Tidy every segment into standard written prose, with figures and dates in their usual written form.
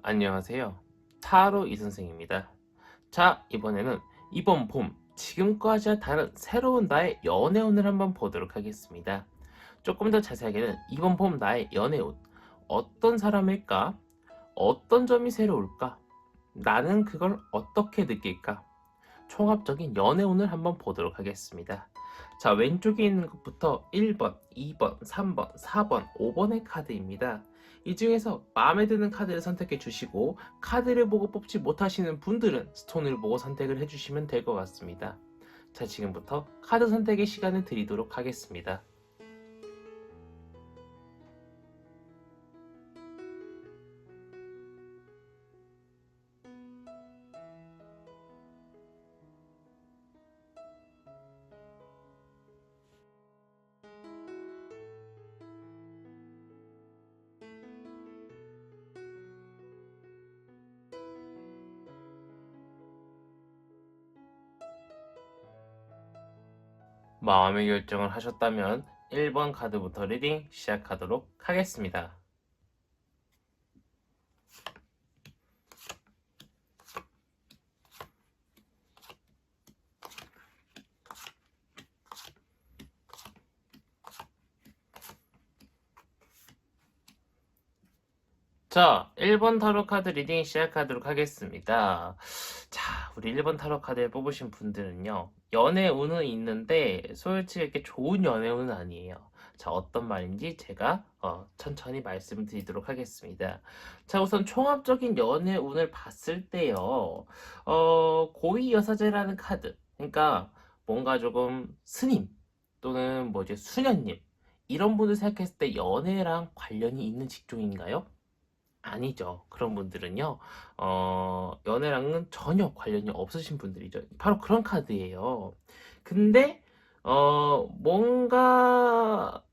안녕하세요. 타로 이선생입니다. 자, 이번에는 이번 봄, 지금까지와 다른 새로운 나의 연애운을 한번 보도록 하겠습니다. 조금 더 자세하게는 이번 봄 나의 연애운, 어떤 사람일까? 어떤 점이 새로울까? 나는 그걸 어떻게 느낄까? 총합적인 연애운을 한번 보도록 하겠습니다. 자, 왼쪽에 있는 것부터 1번, 2번, 3번, 4번, 5번의 카드입니다. 이 중에서 마음에 드는 카드를 선택해 주시고 카드를 보고 뽑지 못하시는 분들은 스톤을 보고 선택을 해주시면 될 것 같습니다. 자, 지금부터 카드 선택의 시간을 드리도록 하겠습니다. 마음의 결정을 하셨다면 1번 카드부터 리딩 시작하도록 하겠습니다. 자, 1번 타로 카드 리딩 시작하도록 하겠습니다. 자, 우리 1번 타로 카드를 뽑으신 분들은요, 연애운은 있는데, 솔직히 이렇게 좋은 연애운은 아니에요. 자, 어떤 말인지 제가 천천히 말씀드리도록 하겠습니다. 자, 우선 총합적인 연애운을 봤을 때요, 고위 여사제라는 카드. 그러니까 뭔가 조금 스님 또는 뭐 이제 수녀님 이런 분들 생각했을 때 연애랑 관련이 있는 직종인가요? 아니죠. 그런 분들은요, 연애랑은 전혀 관련이 없으신 분들이죠. 바로 그런 카드예요. 근데, 뭔가,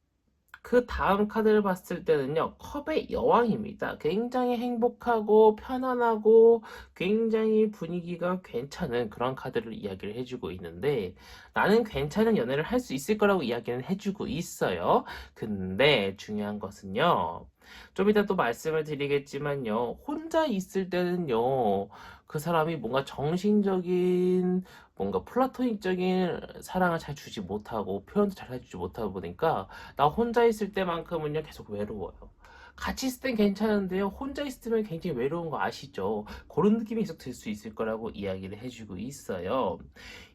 그 다음 카드를 봤을 때는요, 컵의 여왕입니다. 굉장히 행복하고 편안하고 굉장히 분위기가 괜찮은 그런 카드를 이야기를 해주고 있는데, 나는 괜찮은 연애를 할 수 있을 거라고 이야기는 해주고 있어요. 근데 중요한 것은요, 좀 이따 또 말씀을 드리겠지만요, 혼자 있을 때는요, 그 사람이 뭔가 정신적인 뭔가 플라토닉적인 사랑을 잘 주지 못하고 표현도 잘 해주지 못하다 보니까 나 혼자 있을 때만큼은요 계속 외로워요. 같이 있을 땐 괜찮은데요. 혼자 있으면 굉장히 외로운 거 아시죠? 그런 느낌이 계속 들 수 있을 거라고 이야기를 해주고 있어요.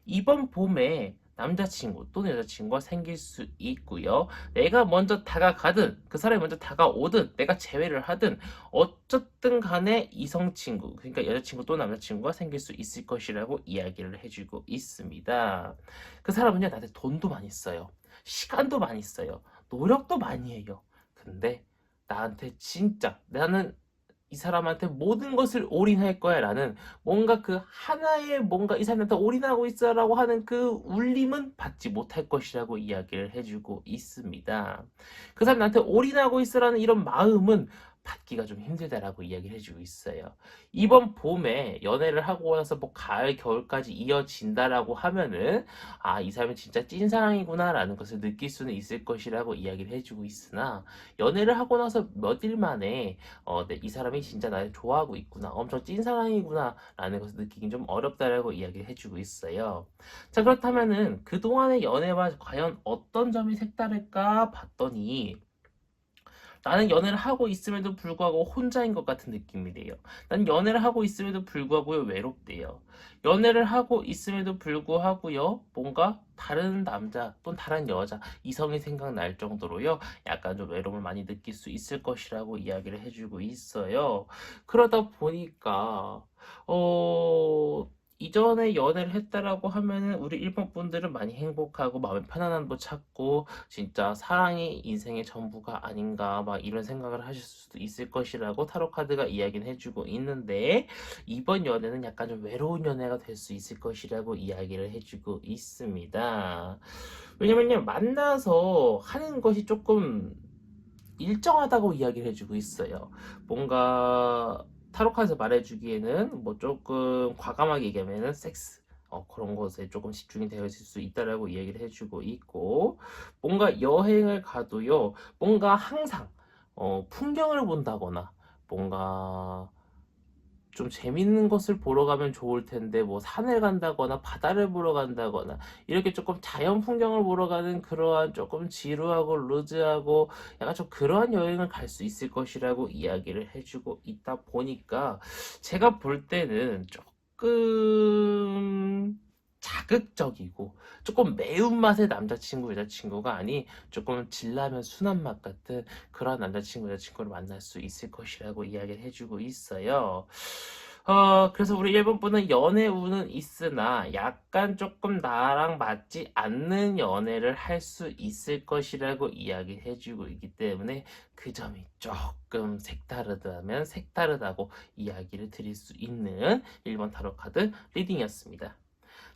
이번 봄에 남자친구 또는 여자친구가 생길 수 있고요. 내가 먼저 다가가든 그 사람이 먼저 다가오든 내가 제외를 하든 어쨌든 간에 이성친구 그러니까 여자친구 또는 남자친구가 생길 수 있을 것이라고 이야기를 해주고 있습니다. 그 사람은요 나한테 돈도 많이 써요. 시간도 많이 써요. 노력도 많이 해요. 근데 나한테 진짜 나는 이 사람한테 모든 것을 올인할 거야 라는 뭔가 그 하나의 뭔가 이 사람한테 올인하고 있어라고 하는 그 울림은 받지 못할 것이라고 이야기를 해주고 있습니다. 그 사람 나한테 올인하고 있어라는 이런 마음은 받기가 좀 힘들다라고 이야기를 해주고 있어요. 이번 봄에 연애를 하고 나서 뭐 가을, 겨울까지 이어진다라고 하면은 이 사람이 진짜 찐사랑이구나라는 것을 느낄 수는 있을 것이라고 이야기를 해주고 있으나 연애를 하고 나서 몇 일 만에 이 사람이 진짜 나를 좋아하고 있구나, 엄청 찐사랑이구나 라는 것을 느끼긴 좀 어렵다라고 이야기를 해주고 있어요. 자, 그렇다면은 그동안의 연애와 과연 어떤 점이 색다를까 봤더니 나는 연애를 하고 있음에도 불구하고 혼자인 것 같은 느낌이래요. 난 연애를 하고 있음에도 불구하고 외롭대요. 연애를 하고 있음에도 불구하고요, 뭔가 다른 남자 또는 다른 여자, 이성이 생각날 정도로요, 약간 좀 외로움을 많이 느낄 수 있을 것이라고 이야기를 해주고 있어요. 그러다 보니까, 이전에 연애를 했다라고 하면은 우리 일본 분들은 많이 행복하고 마음의 편안함도 찾고 진짜 사랑이 인생의 전부가 아닌가 막 이런 생각을 하실 수도 있을 것이라고 타로 카드가 이야기는 해주고 있는데 이번 연애는 약간 좀 외로운 연애가 될 수 있을 것이라고 이야기를 해주고 있습니다. 왜냐면요 만나서 하는 것이 조금 일정하다고 이야기를 해주고 있어요. 뭔가 타로카에서 말해주기에는 뭐 조금 과감하게 얘기하면은 섹스 그런 것에 조금 집중이 되어 있을 수 있다라고 이야기를 해주고 있고 뭔가 여행을 가도요 뭔가 항상 풍경을 본다거나 뭔가 좀 재밌는 것을 보러 가면 좋을 텐데 뭐 산을 간다거나 바다를 보러 간다거나 이렇게 조금 자연 풍경을 보러 가는 그러한 조금 지루하고 루즈하고 약간 좀 그러한 여행을 갈 수 있을 것이라고 이야기를 해주고 있다 보니까 제가 볼 때는 조금 자극적이고 조금 매운맛의 남자친구 여자친구가 아닌 조금 진라면 순한 맛 같은 그런 남자친구 여자친구를 만날 수 있을 것이라고 이야기를 해주고 있어요. 그래서 우리 1번 분은 연애 운은 있으나 약간 조금 나랑 맞지 않는 연애를 할 수 있을 것이라고 이야기해 주고 있기 때문에 그 점이 조금 색다르다면 색다르다고 이야기를 드릴 수 있는 1번 타로 카드 리딩이었습니다.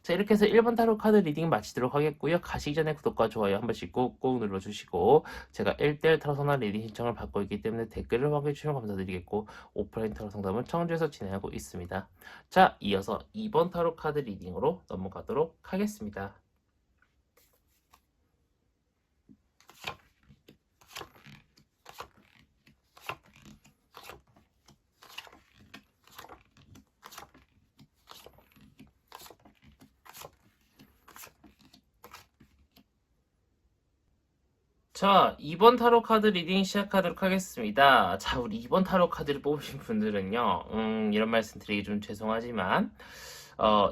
자, 이렇게 해서 1번 타로 카드 리딩 마치도록 하겠고요. 가시기 전에 구독과 좋아요 한 번씩 꾹꾹 눌러주시고 제가 1대1 타로 선화 리딩 신청을 받고 있기 때문에 댓글을 확인해 주시면 감사드리겠고 오프라인 타로 상담은 청주에서 진행하고 있습니다. 자, 이어서 2번 타로 카드 리딩으로 넘어가도록 하겠습니다. 자, 2번 타로 카드 리딩 시작하도록 하겠습니다. 자, 우리 2번 타로 카드를 뽑으신 분들은요, 이런 말씀 드리기 좀 죄송하지만,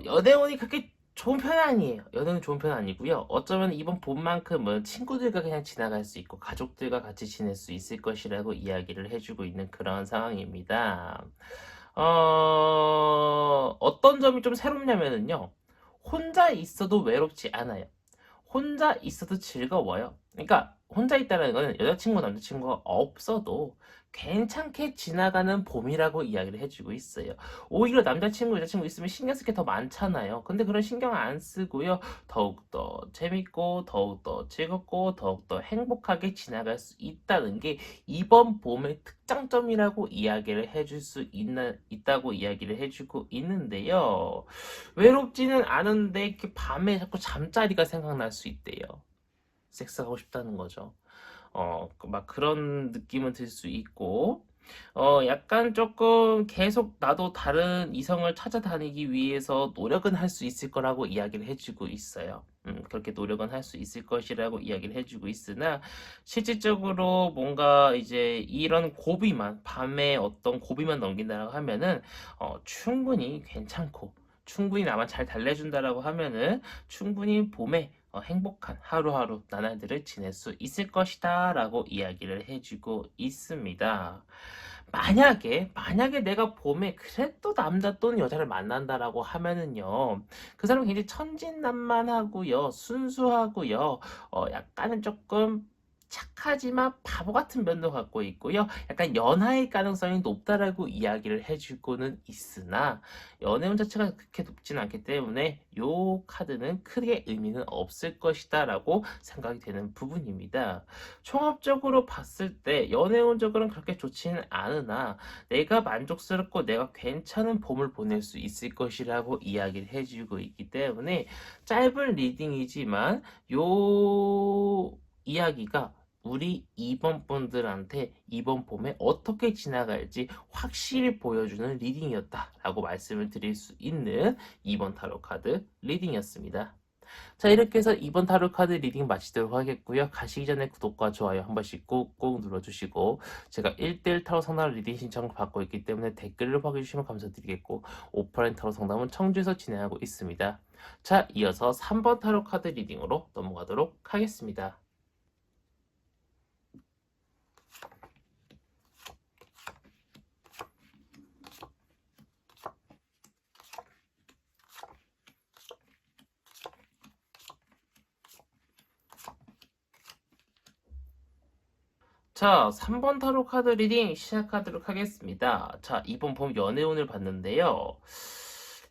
연애운이 그렇게 좋은 편은 아니에요. 연애는 좋은 편은 아니고요. 어쩌면 이번 봄만큼은 친구들과 그냥 지나갈 수 있고, 가족들과 같이 지낼 수 있을 것이라고 이야기를 해주고 있는 그런 상황입니다. 어떤 점이 좀 새롭냐면요. 혼자 있어도 외롭지 않아요. 혼자 있어도 즐거워요. 그러니까 혼자 있다는 거는 여자친구, 남자친구가 없어도 괜찮게 지나가는 봄이라고 이야기를 해주고 있어요. 오히려 남자친구, 여자친구 있으면 신경 쓸 게 더 많잖아요. 근데 그런 신경 안 쓰고요. 더욱더 재밌고, 더욱더 즐겁고, 더욱더 행복하게 지나갈 수 있다는 게 이번 봄의 특장점이라고 이야기를 해줄 수 있다고 이야기를 해주고 있는데요. 외롭지는 않은데 이렇게 밤에 자꾸 잠자리가 생각날 수 있대요. 섹스하고 싶다는 거죠. 막 그런 느낌은 들 수 있고, 약간 조금 계속 나도 다른 이성을 찾아다니기 위해서 노력은 할 수 있을 거라고 이야기를 해주고 있어요. 그렇게 노력은 할 수 있을 것이라고 이야기를 해주고 있으나, 실질적으로 뭔가 이제 이런 고비만, 밤에 어떤 고비만 넘긴다고 하면은, 충분히 괜찮고, 충분히 나만 잘 달래준다라고 하면은, 충분히 봄에 행복한 하루하루 나날들을 지낼 수 있을 것이다 라고 이야기를 해주고 있습니다. 만약에 내가 봄에 그래도 남자 또는 여자를 만난다라고 하면은요, 그 사람은 굉장히 천진난만하고요, 순수하고요, 약간은 조금 착하지만 바보 같은 면도 갖고 있고요. 약간 연하의 가능성이 높다라고 이야기를 해주고는 있으나 연애운 자체가 그렇게 높진 않기 때문에 요 카드는 크게 의미는 없을 것이다 라고 생각이 되는 부분입니다. 종합적으로 봤을 때 연애운적으로는 그렇게 좋지는 않으나 내가 만족스럽고 내가 괜찮은 봄을 보낼 수 있을 것이라고 이야기를 해주고 있기 때문에 짧은 리딩이지만 요 이야기가 우리 2번 분들한테 이번 봄에 어떻게 지나갈지 확실히 보여주는 리딩이었다라고 말씀을 드릴 수 있는 2번 타로 카드 리딩이었습니다. 자, 이렇게 해서 2번 타로 카드 리딩 마치도록 하겠고요. 가시기 전에 구독과 좋아요 한 번씩 꾹꾹 눌러주시고 제가 1대1 타로 상담 리딩 신청을 받고 있기 때문에 댓글을 확인해 주시면 감사드리겠고 오프라인 타로 상담은 청주에서 진행하고 있습니다. 자, 이어서 3번 타로 카드 리딩으로 넘어가도록 하겠습니다. 자, 3번 타로 카드 리딩 시작하도록 하겠습니다. 자, 이번 봄 연애운을 봤는데요.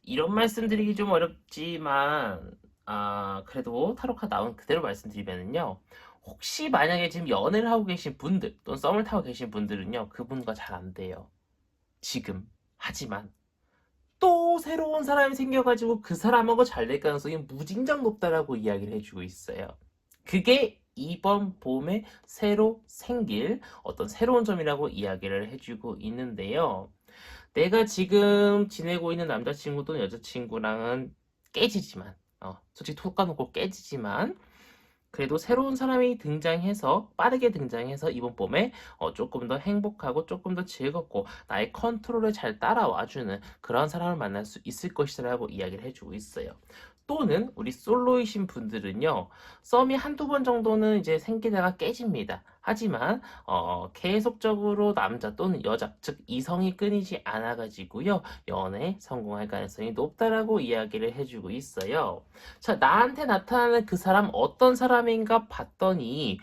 이런 말씀 드리기 좀 어렵지만, 그래도 타로 카드 나온 그대로 말씀드리면요. 혹시 만약에 지금 연애를 하고 계신 분들, 또는 썸을 타고 계신 분들은요, 그분과 잘 안 돼요. 지금. 하지만, 또 새로운 사람이 생겨가지고 그 사람하고 잘 될 가능성이 무진장 높다라고 이야기를 해주고 있어요. 그게 이번 봄에 새로 생길 어떤 새로운 점이라고 이야기를 해주고 있는데요. 내가 지금 지내고 있는 남자친구 또는 여자친구랑은 깨지지만, 솔직히 톡 까놓고 깨지지만, 그래도 새로운 사람이 등장해서 빠르게 등장해서 이번 봄에 조금 더 행복하고 조금 더 즐겁고 나의 컨트롤에 잘 따라와주는 그런 사람을 만날 수 있을 것이라고 이야기를 해주고 있어요. 또는 우리 솔로이신 분들은요, 썸이 한두 번 정도는 이제 생기다가 깨집니다. 하지만 계속적으로 남자 또는 여자, 즉 이성이 끊이지 않아가지고요, 연애에 성공할 가능성이 높다라고 이야기를 해주고 있어요. 자, 나한테 나타나는 그 사람 어떤 사람인가 봤더니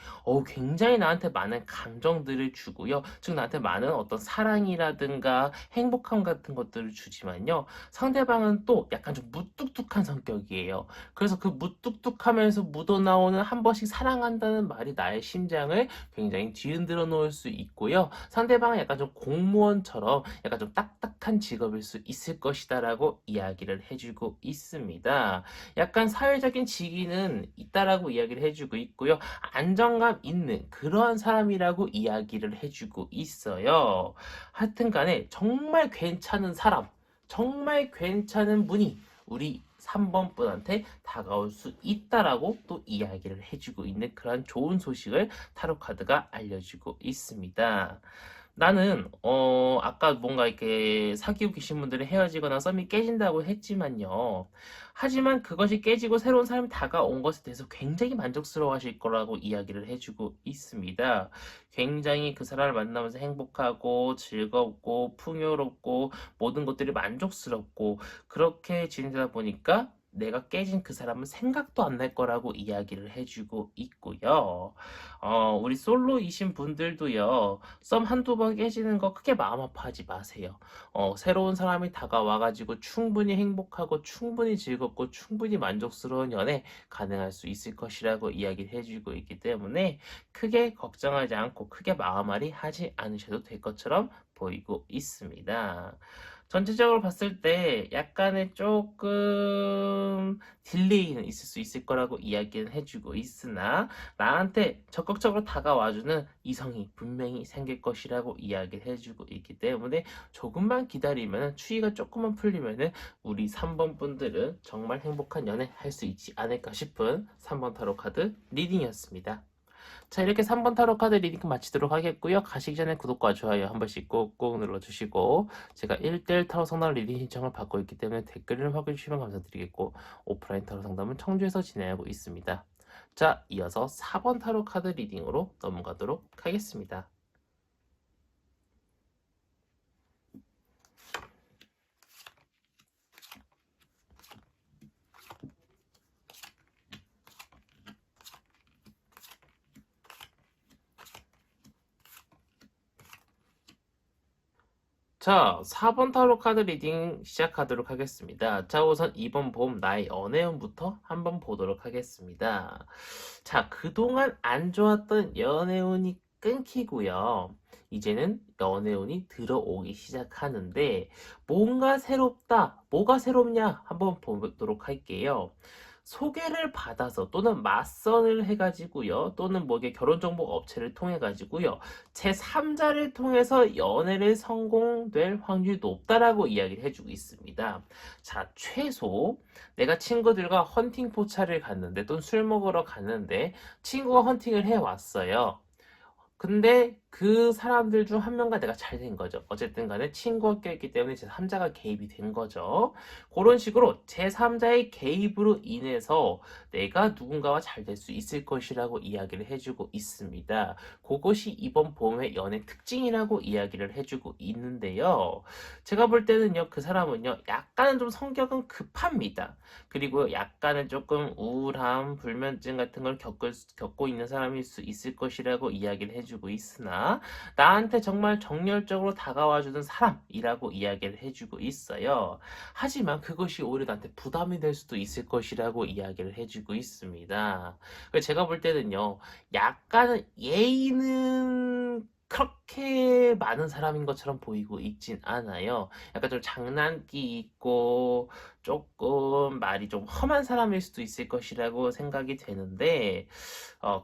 굉장히 나한테 많은 감정들을 주고요. 즉 나한테 많은 어떤 사랑이라든가 행복함 같은 것들을 주지만요. 상대방은 또 약간 좀 무뚝뚝한 성격이에요. 그래서 그 무뚝뚝하면서 묻어나오는 한 번씩 사랑한다는 말이 나의 심장을 굉장히 뒤흔들어 놓을 수 있고요. 상대방은 약간 좀 공무원처럼 약간 좀 딱딱한 직업일 수 있을 것이다라고 이야기를 해주고 있습니다. 약간 사회적인 지위는 있다라고 이야기를 해주고 있고요. 안정감 있는 그런 사람이라고 이야기를 해주고 있어요. 하여튼 간에 정말 괜찮은 사람, 정말 괜찮은 분이 우리 3번 분한테 다가올 수 있다라고 또 이야기를 해주고 있는 그런 좋은 소식을 타로 카드가 알려주고 있습니다. 나는 아까 뭔가 이렇게 사귀고 계신 분들이 헤어지거나 썸이 깨진다고 했지만요. 하지만 그것이 깨지고 새로운 사람이 다가온 것에 대해서 굉장히 만족스러워 하실 거라고 이야기를 해주고 있습니다. 굉장히 그 사람을 만나면서 행복하고 즐겁고 풍요롭고 모든 것들이 만족스럽고 그렇게 지내다 보니까 내가 깨진 그 사람은 생각도 안 날 거라고 이야기를 해주고 있고요. 우리 솔로이신 분들도요, 썸 한두 번 깨지는 거 크게 마음 아파하지 마세요. 새로운 사람이 다가와가지고 충분히 행복하고 충분히 즐겁고 충분히 만족스러운 연애 가능할 수 있을 것이라고 이야기를 해주고 있기 때문에 크게 걱정하지 않고 크게 마음앓이 하지 않으셔도 될 것처럼 보이고 있습니다. 전체적으로 봤을 때 약간의 조금 딜레이는 있을 수 있을 거라고 이야기는 해주고 있으나 나한테 적극적으로 다가와주는 이성이 분명히 생길 것이라고 이야기를 해주고 있기 때문에 조금만 기다리면 추위가 조금만 풀리면은 우리 3번 분들은 정말 행복한 연애 할 수 있지 않을까 싶은 3번 타로 카드 리딩이었습니다. 자, 이렇게 3번 타로 카드 리딩 마치도록 하겠고요. 가시기 전에 구독과 좋아요 한 번씩 꼭꼭 눌러주시고 제가 1대1 타로 상담 리딩 신청을 받고 있기 때문에 댓글을 확인해 주시면 감사드리겠고 오프라인 타로 상담은 청주에서 진행하고 있습니다. 자, 이어서 4번 타로 카드 리딩으로 넘어가도록 하겠습니다. 자, 4번 타로 카드 리딩 시작하도록 하겠습니다. 자, 우선 이번 봄 나의 연애운부터 한번 보도록 하겠습니다. 자, 그동안 안 좋았던 연애운이 끊기고요. 이제는 연애운이 들어오기 시작하는데 뭔가 새롭다. 뭐가 새롭냐? 한번 보도록 할게요. 소개를 받아서 또는 맞선을 해가지고요. 또는 뭐 이게 결혼정보 업체를 통해가지고요. 제3자를 통해서 연애를 성공될 확률이 높다라고 이야기를 해주고 있습니다. 자, 최소 내가 친구들과 헌팅 포차를 갔는데 또는 술 먹으러 갔는데 친구가 헌팅을 해왔어요. 근데 그 사람들 중 한 명과 내가 잘 된 거죠. 어쨌든 간에 친구가 껴있기 때문에 제3자가 개입이 된 거죠. 그런 식으로 제3자의 개입으로 인해서 내가 누군가와 잘 될 수 있을 것이라고 이야기를 해주고 있습니다. 그것이 이번 봄의 연애 특징이라고 이야기를 해주고 있는데요. 제가 볼 때는요, 그 사람은요, 약간은 좀 성격은 급합니다. 그리고 약간은 조금 우울함, 불면증 같은 걸 겪고 있는 사람일 수 있을 것이라고 이야기를 해주고 있으나 나한테 정말 정열적으로 다가와주는 사람이라고 이야기를 해주고 있어요. 하지만 그것이 오히려 나한테 부담이 될 수도 있을 것이라고 이야기를 해주고 있습니다. 제가 볼 때는요, 약간은 예의는 그렇게 많은 사람인 것처럼 보이고 있진 않아요. 약간 좀 장난기 있고 조금 말이 좀 험한 사람일 수도 있을 것이라고 생각이 되는데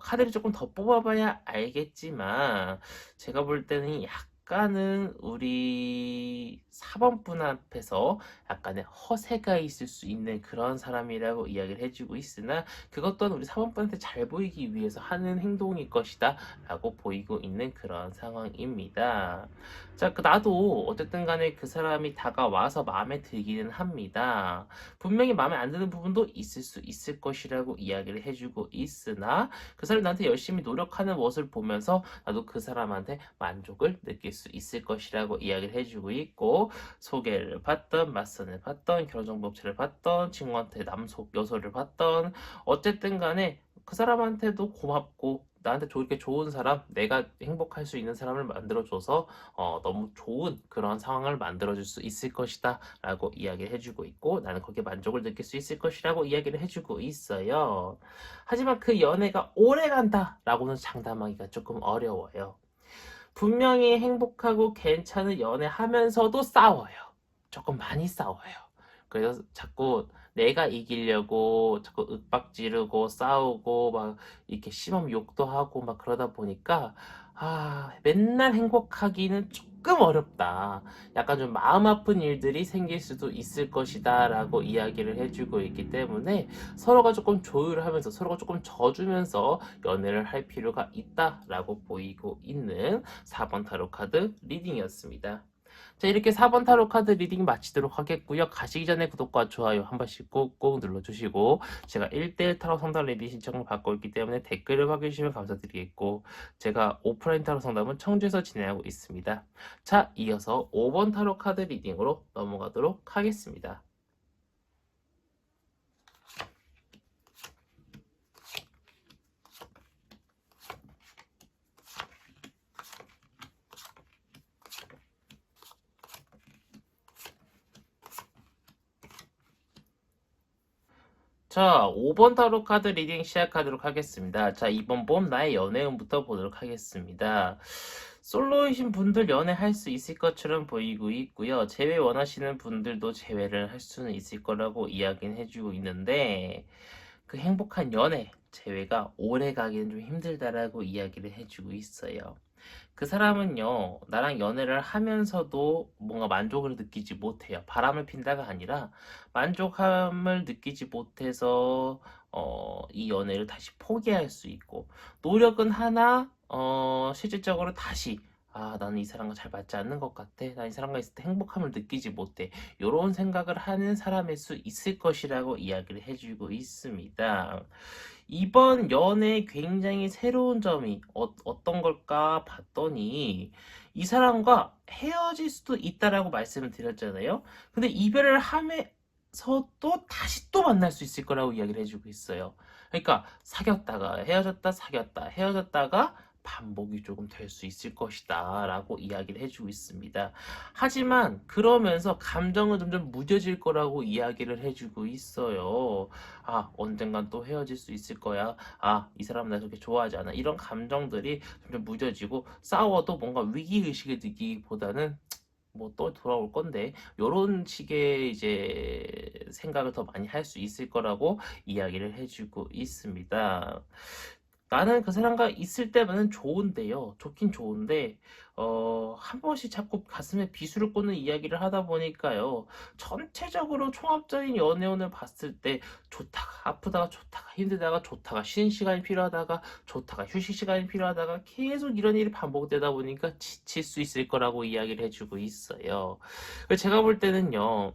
카드를 조금 더 뽑아봐야 알겠지만 제가 볼 때는 약간은 우리 4번 분 앞에서 약간의 허세가 있을 수 있는 그런 사람이라고 이야기를 해주고 있으나 그것 또한 우리 4번 분한테 잘 보이기 위해서 하는 행동일 것이다 라고 보이고 있는 그런 상황입니다. 자, 나도 어쨌든 간에 그 사람이 다가와서 마음에 들기는 합니다. 분명히 마음에 안 드는 부분도 있을 수 있을 것이라고 이야기를 해주고 있으나 그 사람이 나한테 열심히 노력하는 모습을 보면서 나도 그 사람한테 만족을 느낄 수 있을 것이라고 이야기를 해주고 있고 소개를 받던 맞선을 받던 결혼정보업체를 받던 친구한테 남소 여소를 받던 어쨌든 간에 그 사람한테도 고맙고 나한테 이렇게 좋은 사람, 내가 행복할 수 있는 사람을 만들어줘서 너무 좋은 그런 상황을 만들어줄 수 있을 것이다 라고 이야기를 해주고 있고 나는 거기에 만족을 느낄 수 있을 것이라고 이야기를 해주고 있어요. 하지만 그 연애가 오래 간다 라고는 장담하기가 조금 어려워요. 분명히 행복하고 괜찮은 연애하면서도 싸워요. 조금 많이 싸워요. 그래서 자꾸 내가 이기려고 자꾸 윽박 지르고 싸우고 막 이렇게 심한 욕도 하고 막 그러다 보니까 맨날 행복하기는 조금 어렵다. 약간 좀 마음 아픈 일들이 생길 수도 있을 것이다 라고 이야기를 해주고 있기 때문에 서로가 조금 조율하면서 서로가 조금 져주면서 연애를 할 필요가 있다라고 보이고 있는 4번 타로 카드 리딩이었습니다. 자, 이렇게 4번 타로 카드 리딩 마치도록 하겠고요. 가시기 전에 구독과 좋아요 한 번씩 꾹꾹 눌러주시고 제가 1대1 타로 상담 리딩 신청을 받고 있기 때문에 댓글을 확인해주시면 감사드리겠고 제가 오프라인 타로 상담은 청주에서 진행하고 있습니다. 자, 이어서 5번 타로 카드 리딩으로 넘어가도록 하겠습니다. 자, 5번 타로 카드 리딩 시작하도록 하겠습니다. 자, 이번 봄 나의 연애운부터 보도록 하겠습니다. 솔로이신 분들 연애할 수 있을 것처럼 보이고 있고요. 재회 원하시는 분들도 재회를 할 수는 있을 거라고 이야기는 해주고 있는데 그 행복한 연애, 재회가 오래 가기는 좀 힘들다라고 이야기를 해주고 있어요. 그 사람은요, 나랑 연애를 하면서도 뭔가 만족을 느끼지 못해요. 바람을 핀다가 아니라 만족함을 느끼지 못해서 이 연애를 다시 포기할 수 있고 노력은 하나 실질적으로 다시 나는 이 사람과 잘 맞지 않는 것 같아. 난 이 사람과 있을 때 행복함을 느끼지 못해. 이런 생각을 하는 사람일 수 있을 것이라고 이야기를 해주고 있습니다. 이번 연애에 굉장히 새로운 점이 어떤 걸까 봤더니 이 사람과 헤어질 수도 있다라고 말씀을 드렸잖아요. 근데 이별을 하면서도 다시 또 만날 수 있을 거라고 이야기를 해주고 있어요. 그러니까 사귀었다가 헤어졌다 사귀었다 헤어졌다가 반복이 조금 될 수 있을 것이다 라고 이야기를 해주고 있습니다. 하지만 그러면서 감정은 점점 무뎌질 거라고 이야기를 해주고 있어요. 언젠간 또 헤어질 수 있을 거야. 이 사람 나 저렇게 좋아하지 않아. 이런 감정들이 점점 무뎌지고 싸워도 뭔가 위기의식을 느끼기보다는 뭐 또 돌아올 건데 요런 식의 이제 생각을 더 많이 할 수 있을 거라고 이야기를 해주고 있습니다. 나는 그 사람과 있을 때는 좋은데요. 좋긴 좋은데, 한 번씩 자꾸 가슴에 비수를 꽂는 이야기를 하다 보니까요. 전체적으로 총합적인 연애운을 봤을 때, 좋다가 아프다가 좋다가 힘들다가 좋다가 쉬는 시간이 필요하다가 좋다가 휴식 시간이 필요하다가 계속 이런 일이 반복되다 보니까 지칠 수 있을 거라고 이야기를 해주고 있어요. 제가 볼 때는요,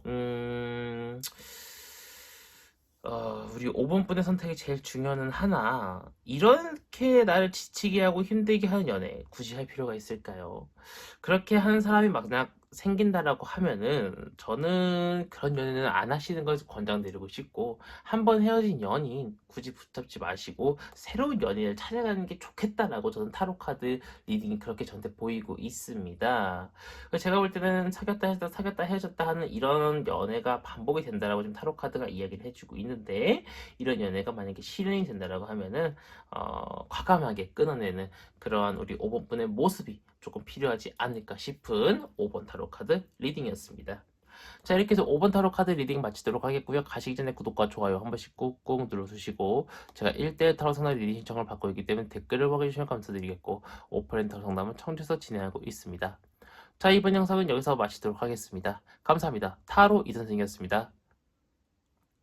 우리 5번 분의 선택이 제일 중요한 하나. 이렇게 나를 지치게 하고 힘들게 하는 연애 굳이 할 필요가 있을까요? 그렇게 하는 사람이 막 생긴다라고 하면은 저는 그런 연애는 안 하시는 걸 권장드리고 싶고 한 번 헤어진 연인 굳이 붙잡지 마시고 새로운 연인을 찾아가는 게 좋겠다라고 저는 타로 카드 리딩이 그렇게 저한테 보이고 있습니다. 제가 볼 때는 사귀었다 헤어졌다 사귀었다 헤어졌다 하는 이런 연애가 반복이 된다라고 지금 타로 카드가 이야기를 해주고 있는데 이런 연애가 만약에 실현이 된다라고 하면은 과감하게 끊어내는 그러한 우리 5번 분의 모습이 조금 필요하지 않을까 싶은 5번 타로 카드 리딩이었습니다. 자, 이렇게 해서 5번 타로 카드 리딩 마치도록 하겠고요. 가시기 전에 구독과 좋아요 한 번씩 꾹꾹 눌러주시고 제가 1대1 타로 상담 리딩 신청을 받고 있기 때문에 댓글을 확인해주시면 감사드리겠고 오프라인 타로 상담은 청주에서 진행하고 있습니다. 자, 이번 영상은 여기서 마치도록 하겠습니다. 감사합니다. 타로 이선생이었습니다.